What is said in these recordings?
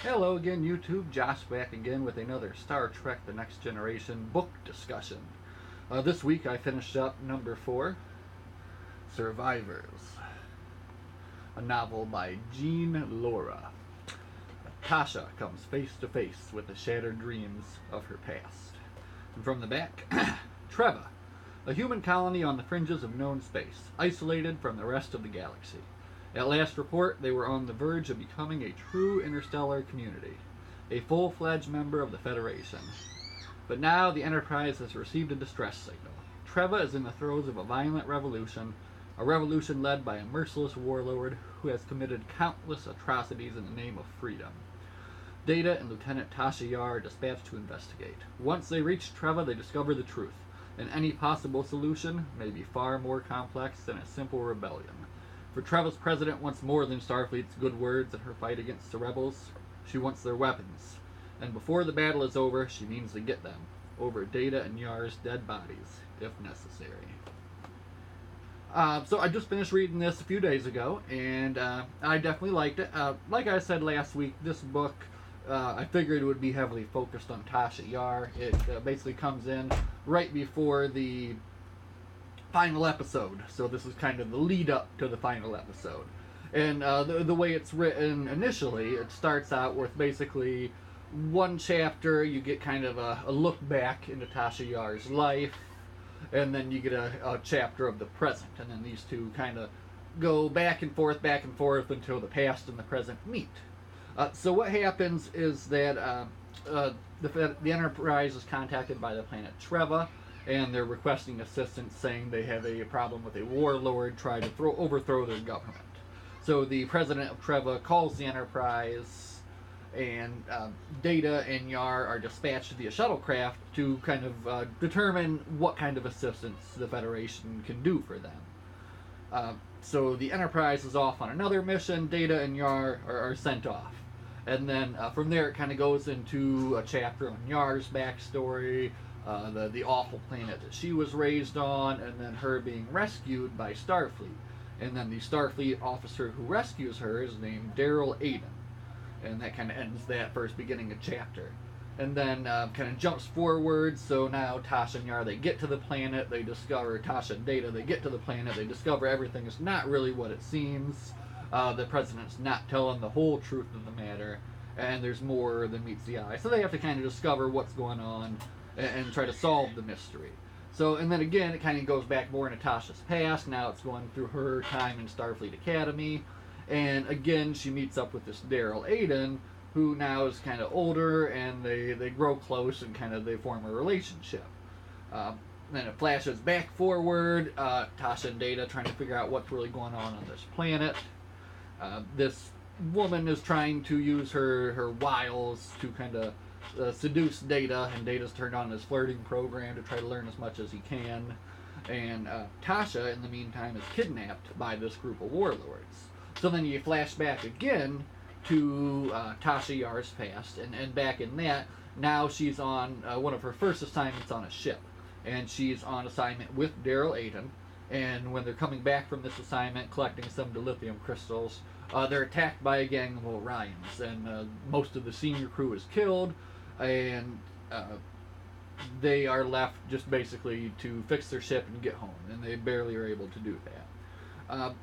Hello again, YouTube. Josh back again with another Star Trek The Next Generation book discussion. This week I finished up number 4, Survivors, a novel by Jean Laura. Tasha comes face to face with the shattered dreams of her past. And from the back, Treva, a human colony on the fringes of known space, isolated from the rest of the galaxy. At last report, they were on the verge of becoming a true interstellar community, a full-fledged member of the Federation. But now the Enterprise has received a distress signal. Treva is in the throes of a violent revolution, a revolution led by a merciless warlord who has committed countless atrocities in the name of freedom. Data and Lieutenant Tasha Yar are dispatched to investigate. Once they reach Treva, they discover the truth, and any possible solution may be far more complex than a simple rebellion. For Treva's president wants more than Starfleet's good words in her fight against the rebels. She wants their weapons. And before the battle is over, she means to get them. Over Data and Yar's dead bodies, if necessary. So I just finished reading this a few days ago, and I definitely liked it. Like I said last week, this book, I figured it would be heavily focused on Tasha Yar. It basically comes in right before the final episode, so this is kind of the lead up to the final episode. And the way it's written initially, it starts out with basically one chapter. You get kind of a look back into Tasha Yar's life, and then you get a chapter of the present, and then these two kind of go back and forth until the past and the present meet. So what happens is that the Enterprise is contacted by the planet Treva, and they're requesting assistance, saying they have a problem with a warlord trying to overthrow their government. So the president of Treva calls the Enterprise, and Data and Yar are dispatched via shuttlecraft to kind of determine what kind of assistance the Federation can do for them. So the Enterprise is off on another mission. Data and Yar are sent off. And then from there it kind of goes into a chapter on Yar's backstory, the awful planet that she was raised on, and then her being rescued by Starfleet. And then the Starfleet officer who rescues her is named Daryl Aiden. And that kind of ends that first beginning of chapter. And then kind of jumps forward, so now Tasha and Yar, they get to the planet, they discover, Tasha and Data, they get to the planet, they discover everything is not really what it seems. The president's not telling the whole truth of the matter, and there's more than meets the eye. So they have to kind of discover what's going on and try to solve the mystery. So, and then again, it kind of goes back more into Tasha's past. Now it's going through her time in Starfleet Academy. And again, she meets up with this Daryl Aiden, who now is kind of older, and they grow close and kind of they form a relationship. Then it flashes back forward, Tasha and Data trying to figure out what's really going on this planet. This woman is trying to use her wiles to kind of seduce Data, and Data's turned on his flirting program to try to learn as much as he can. And Tasha, in the meantime, is kidnapped by this group of warlords. So then you flash back again to Tasha Yar's past, and back in that, now she's on one of her first assignments on a ship. And she's on assignment with Daryl Aiden, and when they're coming back from this assignment, collecting some dilithium crystals, they're attacked by a gang of Orions, and most of the senior crew is killed, and they are left just basically to fix their ship and get home, and they barely are able to do that.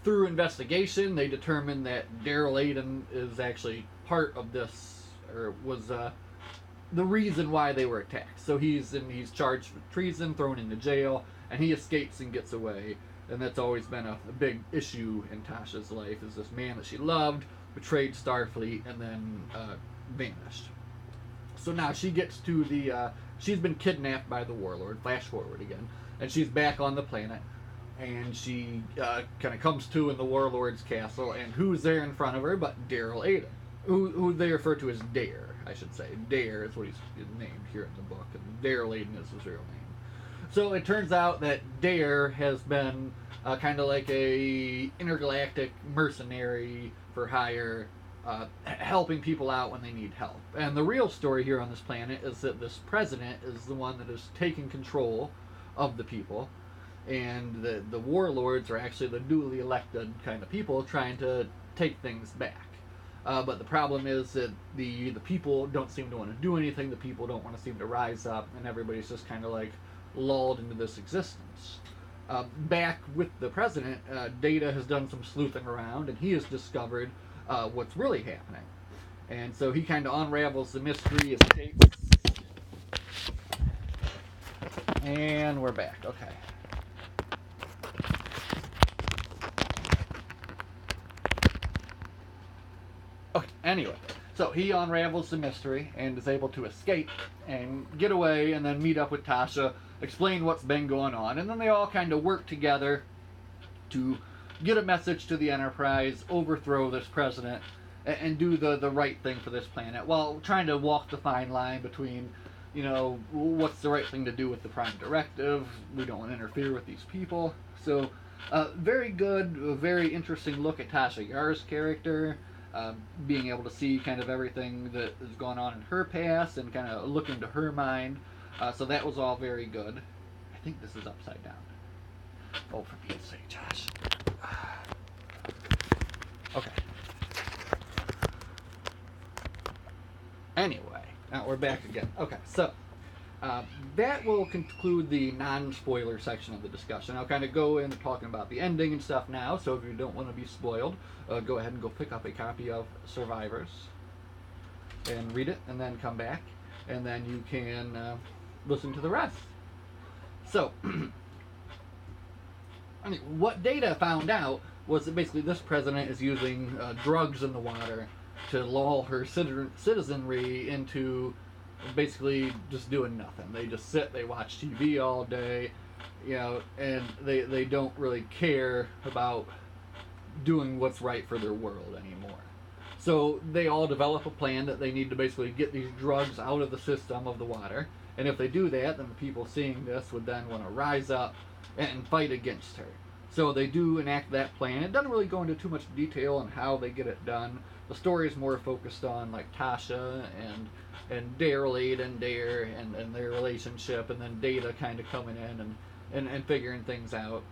Through investigation, they determine that Daryl Aiden is actually part of this, or was the reason why they were attacked. So he's charged with treason, thrown into jail, and he escapes and gets away. And that's always been a big issue in Tasha's life, is this man that she loved betrayed Starfleet and then vanished. So now she gets to she's been kidnapped by the warlord, flash forward again, and she's back on the planet, and she kind of comes to in the warlord's castle, and who's there in front of her but Daryl Aiden, who they refer to as Dare, I should say. Dare is what he's named here in the book, and Daryl Aiden is his real name. So it turns out that Dare has been kind of like a intergalactic mercenary for hire, helping people out when they need help. And the real story here on this planet is that this president is the one that is taking control of the people, and the warlords are actually the newly elected kind of people trying to take things back. But the problem is that the people don't seem to want to do anything. The people don't want to seem to rise up, and everybody's just kind of like lulled into this existence. Back with the president, Data has done some sleuthing around, and he has discovered what's really happening. And so he kind of unravels the mystery, escapes, and we're back. Okay. Okay, anyway, so he unravels the mystery and is able to escape and get away and then meet up with Tasha, explain what's been going on, and then they all kind of work together to get a message to the Enterprise, overthrow this president, and do the right thing for this planet while trying to walk the fine line between, what's the right thing to do with the Prime Directive. We don't want to interfere with these people. So, very good, very interesting look at Tasha Yar's character. Being able to see kind of everything that has gone on in her past and kind of look into her mind. So that was all very good. I think this is upside down. Oh, for Pete's sake, Josh. Okay. Anyway, now we're back again. Okay, so that will conclude the non-spoiler section of the discussion. I'll kind of go into talking about the ending and stuff now, so if you don't want to be spoiled, go ahead and go pick up a copy of Survivors and read it, and then come back, and then you can listen to the rest. So, what Data found out was that basically this president is using drugs in the water to lull her citizenry into basically just doing nothing. They just sit, they watch TV all day, and they don't really care about doing what's right for their world anymore. So they all develop a plan that they need to basically get these drugs out of the system of the water, and if they do that, then the people seeing this would then want to rise up and fight against her. So they do enact that plan. It doesn't really go into too much detail on how they get it done. The story is more focused on like Tasha and Daryl Aiden Dare and their relationship, and then Data kind of coming in and figuring things out.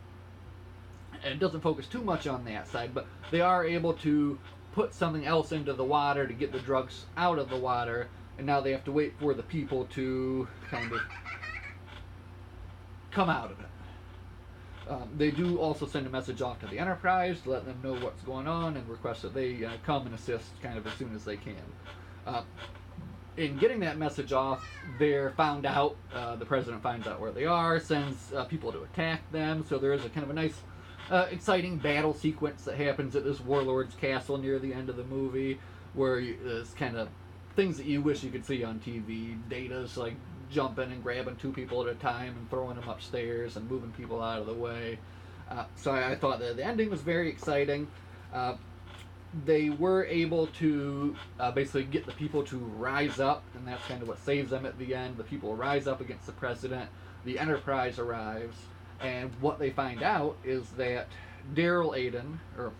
And it doesn't focus too much on that side, but they are able to put something else into the water to get the drugs out of the water, and now they have to wait for the people to kind of come out of it. They do also send a message off to the Enterprise to let them know what's going on and request that they come and assist kind of as soon as they can. In getting that message off, they're found out, the president finds out where they are, sends people to attack them, so there is a kind of a nice, exciting battle sequence that happens at this warlord's castle near the end of the movie, where there's kind of things that you wish you could see on TV. Data's like jumping and grabbing two people at a time and throwing them upstairs and moving people out of the way. So I thought that the ending was very exciting. They were able to basically get the people to rise up, and that's kind of what saves them at the end. The people rise up against the president. The Enterprise arrives, and what they find out is that Daryl Aiden, or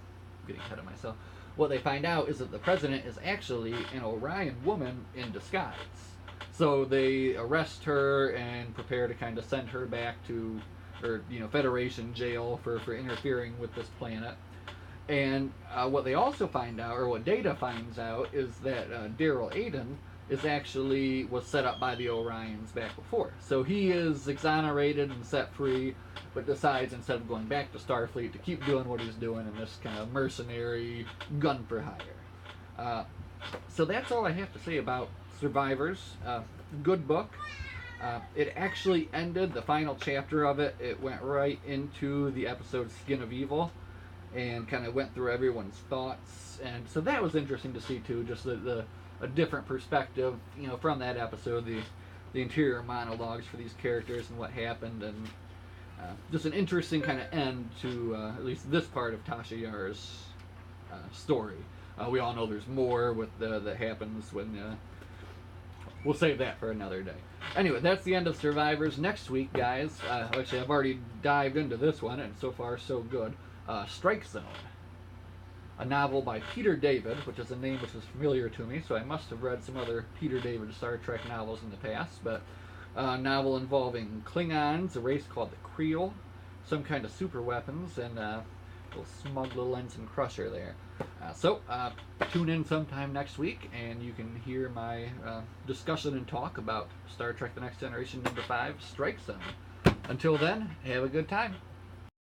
getting ahead of myself, what they find out is that the president is actually an Orion woman in disguise. So they arrest her and prepare to kind of send her back to, Federation jail for interfering with this planet. And what they also find out, or what Data finds out, is that Daryl Aiden was set up by the Orions back before. So he is exonerated and set free, but decides instead of going back to Starfleet to keep doing what he's doing in this kind of mercenary gun for hire. So that's all I have to say about Survivors. Good book. It actually ended, the final chapter of it, it went right into the episode Skin of Evil and kind of went through everyone's thoughts. And so that was interesting to see too, just a different perspective, from that episode, the interior monologues for these characters and what happened, and just an interesting kind of end to at least this part of Tasha Yar's story. We all know there's more that happens when we'll save that for another day. Anyway, that's the end of Survivors. Next week, guys, actually I've already dived into this one, and so far so good. Strike Zone, a novel by Peter David, which is a name which is familiar to me, so I must have read some other Peter David Star Trek novels in the past, but a novel involving Klingons, a race called the Creel, some kind of super weapons, and little smug little ensign crusher there. Tune in sometime next week, and you can hear my discussion and talk about Star Trek: The Next Generation #5, Strike Zone. Until then, have a good time.